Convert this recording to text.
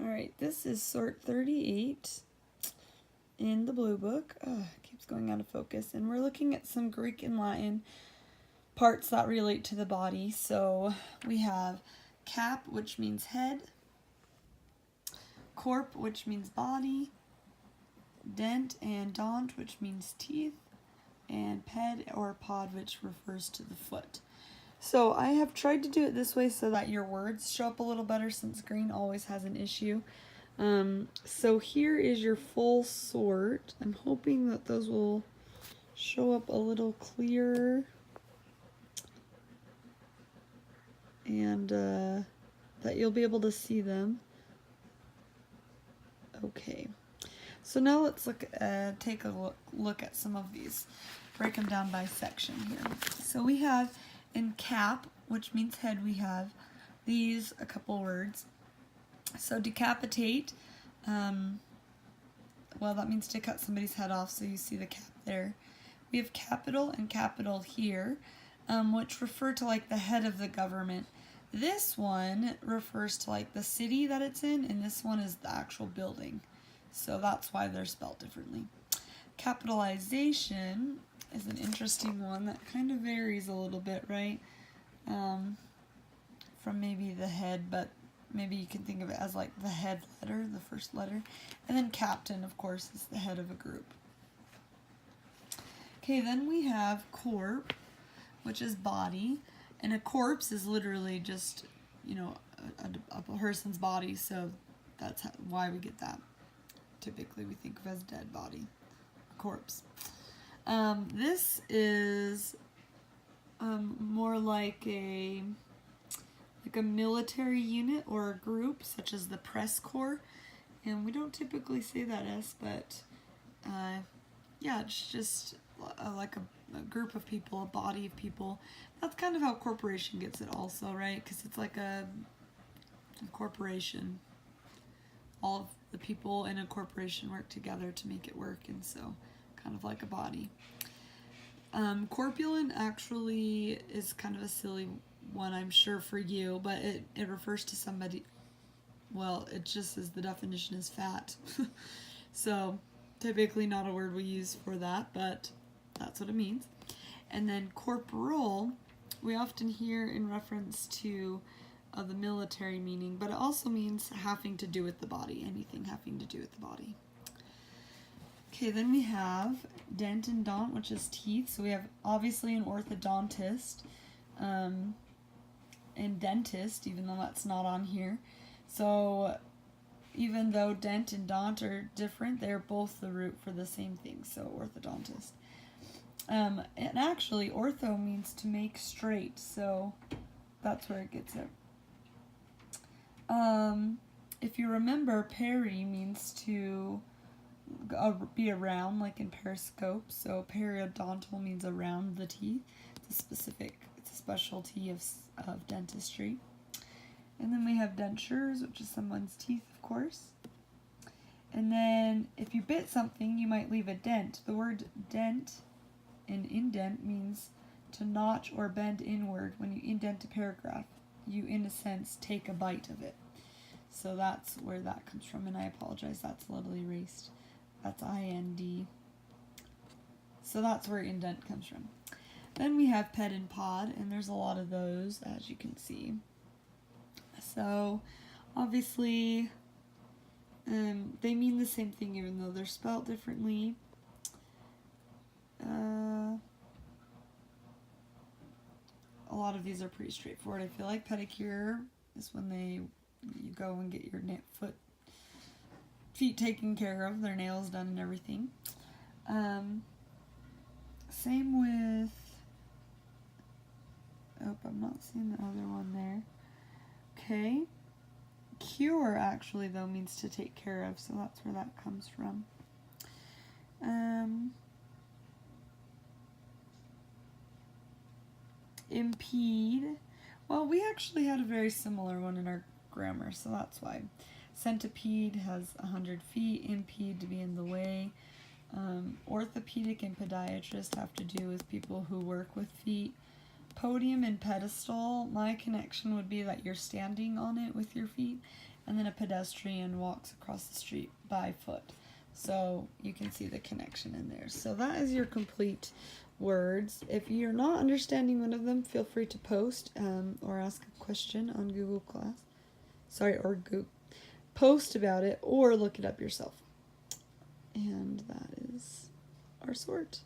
All right, this is sort 38 in the Blue Book. Keeps going out of focus. And we're looking at some Greek and Latin parts that relate to the body. So we have cap, which means head, corp, which means body, dent and dont, which means teeth, and ped or pod, which refers to the foot. So I have tried to do it this way so that your words show up a little better, since green always has an issue. So here is your full sort. I'm hoping that those will show up a little clearer, and that you'll be able to see them. Okay, so now let's take a look at some of these. Break them down by section here. So we have in cap, which means head, we have these a couple words. So decapitate, well, that means to cut somebody's head off, so you see the cap there. We have capital and capital here, which refer to like the head of the government. This one refers to like the city that it's in, and this one is the actual building. So that's why they're spelled differently. Capitalization is an interesting one that kind of varies a little bit, right? From maybe the head, but maybe you can think of it as like the head letter, the first letter. And then captain, of course, is the head of a group. Okay, then we have corp, which is body. And a corpse is literally just, you know, a person's body, so that's why we get that. Typically we think of as dead body, a corpse. This is more like a military unit or a group, such as the press corps, and we don't typically say that S, but yeah, it's just like a group of people, a body of people. That's kind of how corporation gets it also, right? Because it's like a corporation. All of the people in a corporation work together to make it work, and so kind of like a body. Corpulent actually is kind of a silly one, I'm sure, for you, but it refers to somebody, well, it just says the definition is fat. So typically not a word we use for that, but that's what it means. And then corporal, we often hear in reference to the military meaning, but it also means having to do with the body, anything having to do with the body. Okay, then we have dent and dont, which is teeth. So we have obviously an orthodontist and dentist, even though that's not on here. So even though dent and dont are different, they're both the root for the same thing, so orthodontist. And actually, ortho means to make straight, so that's where it gets it. If you remember, peri means to be around, like in periscope, so periodontal means around the teeth. It's a specialty of dentistry. And then we have dentures, which is someone's teeth, of course. And then if you bit something, you might leave a dent. The word dent and indent means to notch or bend inward. When you indent a paragraph, you, in a sense, take a bite of it. So that's where that comes from, and I apologize, that's a little erased. That's IND. So that's where indent comes from. Then we have ped and pod, and there's a lot of those, as you can see. So obviously they mean the same thing, even though they're spelled differently. A lot of these are pretty straightforward, I feel like. Pedicure is when you go and get your feet taken care of, their nails done and everything. Same with, I'm not seeing the other one there. Okay. Cure actually though means to take care of, so that's where that comes from. Impede. Well, we actually had a very similar one in our grammar, so that's why. Centipede has 100 feet, impede to be in the way. Orthopedic and podiatrist have to do with people who work with feet. podium and pedestal, my connection would be that you're standing on it with your feet, and then a pedestrian walks across the street by foot. So you can see the connection in there. So that is your complete words. If you're not understanding one of them, feel free to post or ask a question on Google Class. Or post about it or look it up yourself. And that is our sort.